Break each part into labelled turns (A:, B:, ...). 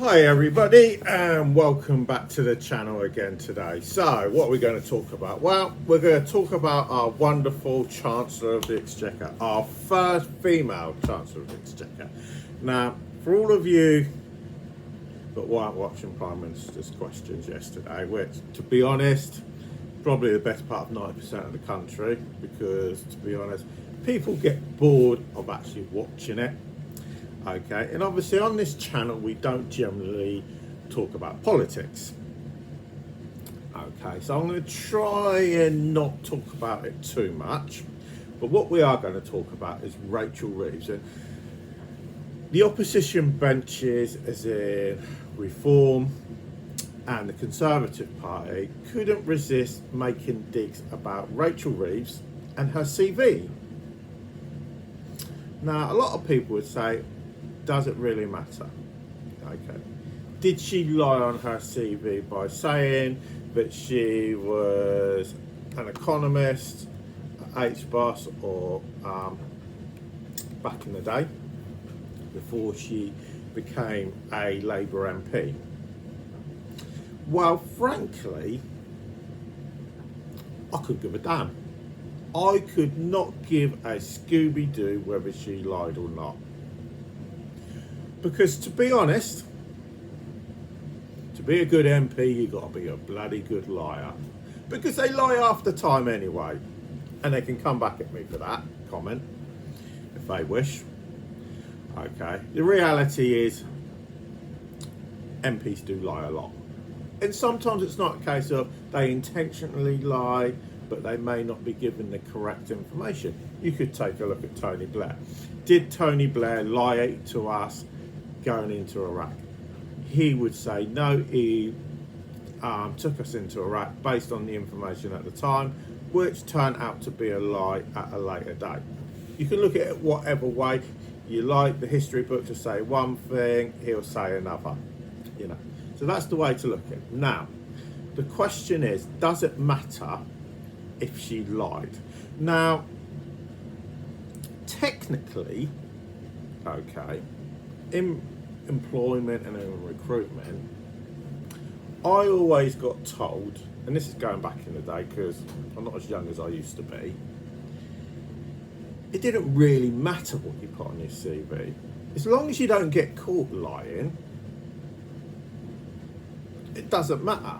A: Hi everybody and welcome back to the channel again today. So what are we going to talk about? Well, we're going to talk about our wonderful Chancellor of the Exchequer, our first female Chancellor of the Exchequer. Now, for all of you that weren't watching Prime Minister's questions yesterday, which to be honest, probably the best part of 90% of the country, because to be honest, people get bored of actually watching it. Okay, and obviously on this channel we don't generally talk about politics. Okay, so I'm going to try and not talk about it too much, but what we are going to talk about is Rachel Reeves and the opposition benches, as in Reform and the Conservative Party, couldn't resist making digs about Rachel Reeves and her CV. Now, a lot of people would say, does it really matter? Okay. Did she lie on her CV by saying that she was an economist at HBOS or back in the day before she became a Labour MP? Well, frankly, I couldn't give a damn. I could not give a Scooby-Doo whether she lied or not. Because to be honest, to be a good MP, you've got to be a bloody good liar. Because they lie half the time anyway. And they can come back at me for that comment, if they wish. Okay. The reality is, MPs do lie a lot. And sometimes it's not a case of they intentionally lie, but they may not be given the correct information. You could take a look at Tony Blair. Did Tony Blair lie to us going into Iraq? He would say no, he took us into Iraq based on the information at the time, which turned out to be a lie at a later date. You can look at it whatever way you like. The history books will say one thing, he'll say another, you know. So that's the way to look at it. Now, the question is, does it matter if she lied? Now, technically, okay, in employment and in recruitment, I always got told, and this is going back in the day because I'm not as young as I used to be, it didn't really matter what you put on your CV. As long as you don't get caught lying, it doesn't matter.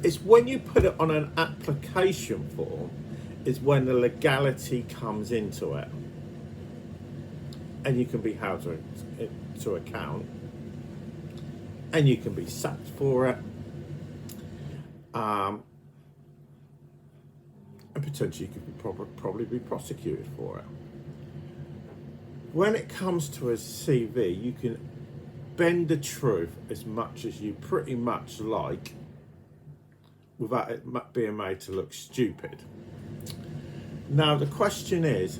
A: It's when you put it on an application form is when the legality comes into it. And you can be held to account, and you can be sacked for it, and potentially you could probably be prosecuted for it. When it comes to a CV, you can bend the truth as much as you pretty much like without it being made to look stupid. Now the question is,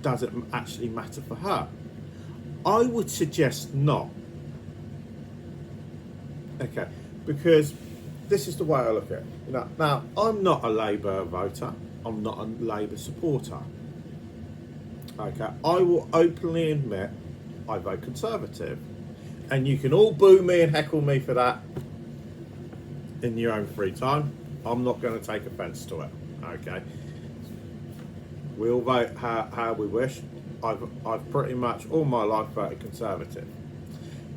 A: does it actually matter for her? I would suggest not. Okay, because this is the way I look at it. You know, now, I'm not a Labour voter. I'm not a Labour supporter. Okay, I will openly admit I vote Conservative. And you can all boo me and heckle me for that in your own free time. I'm not going to take offence to it. Okay, we all vote how we wish. I've pretty much all my life voted Conservative.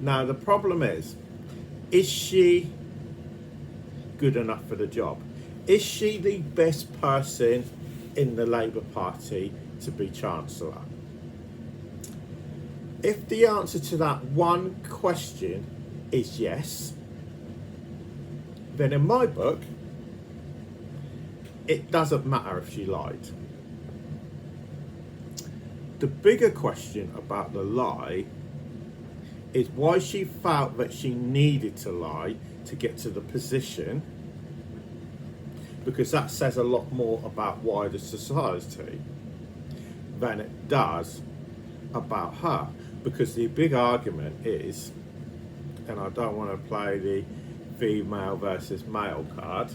A: Now the problem is she good enough for the job? Is she the best person in the Labour Party to be Chancellor? If the answer to that one question is yes, then in my book, it doesn't matter if she lied. The bigger question about the lie is why she felt that she needed to lie to get to the position, because that says a lot more about wider society than it does about her. Because the big argument is, and I don't want to play the female versus male card,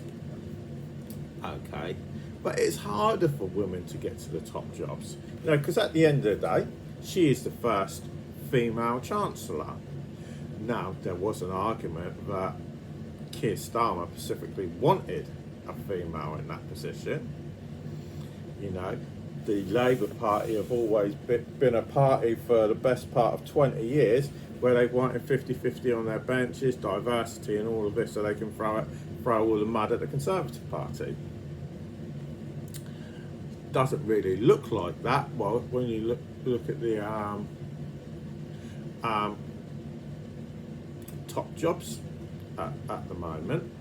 A: okay, but it's harder for women to get to the top jobs. You know, because at the end of the day, she is the first female chancellor. Now, there was an argument that Keir Starmer specifically wanted a female in that position. You know, the Labour Party have always been a party for the best part of 20 years where they wanted 50-50 on their benches, diversity and all of this, so they can throw all the mud at the Conservative Party. Doesn't really look like that. Well, when you look at the top jobs at the moment.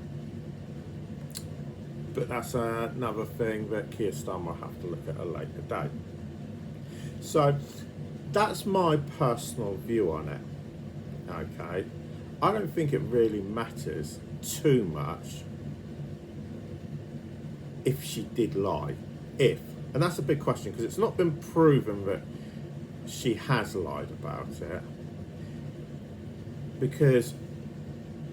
A: But that's another thing that Keir Starmer will have to look at a later date. So that's my personal view on it. Okay, I don't think it really matters too much if she did lie. And that's a big question, because it's not been proven that she has lied about it, because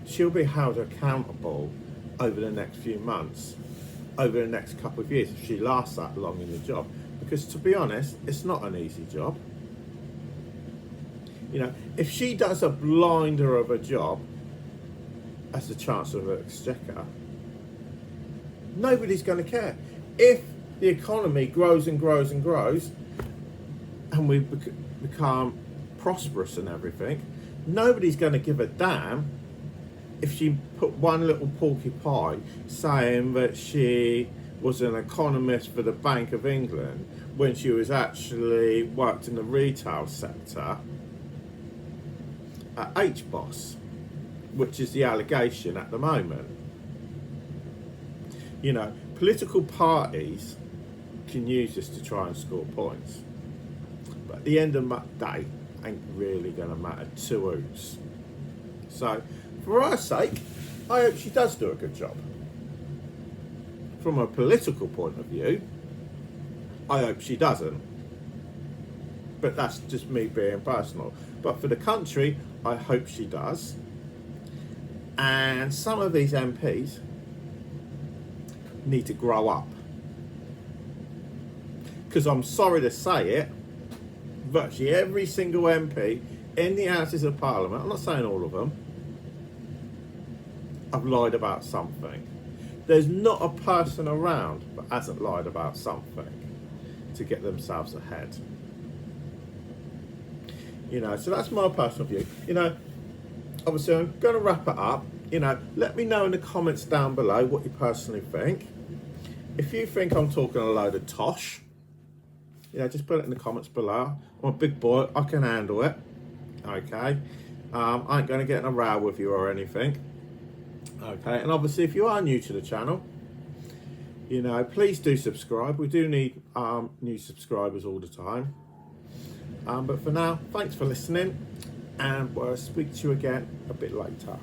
A: she'll be held accountable over the next few months, over the next couple of years, if she lasts that long in the job. Because to be honest, it's not an easy job. You know, if she does a blinder of a job as the Chancellor of the Exchequer, nobody's going to care. If the economy grows and grows and grows, and we become prosperous and everything, nobody's going to give a damn if she put one little porky pie saying that she was an economist for the Bank of England when she was actually worked in the retail sector at HBOS, which is the allegation at the moment. You know, political parties can use this to try and score points, but at the end of the day, ain't really going to matter two hoots. So, for her sake, I hope she does do a good job. From a political point of view, I hope she doesn't. But that's just me being personal. But for the country, I hope she does. And some of these MPs need to grow up. Because I'm sorry to say it, virtually every single MP in the Houses of Parliament, I'm not saying all of them, have lied about something. There's not a person around that hasn't lied about something to get themselves ahead. You know, so that's my personal view. You know, obviously I'm going to wrap it up. You know, let me know in the comments down below what you personally think. If you think I'm talking a load of tosh, you know, just put it in the comments below. I'm a big boy, I can handle it. Okay, I ain't going to get in a row with you or anything. Okay, and obviously if you are new to the channel, you know, please do subscribe. We do need new subscribers all the time. But for now, thanks for listening, and we'll speak to you again a bit later.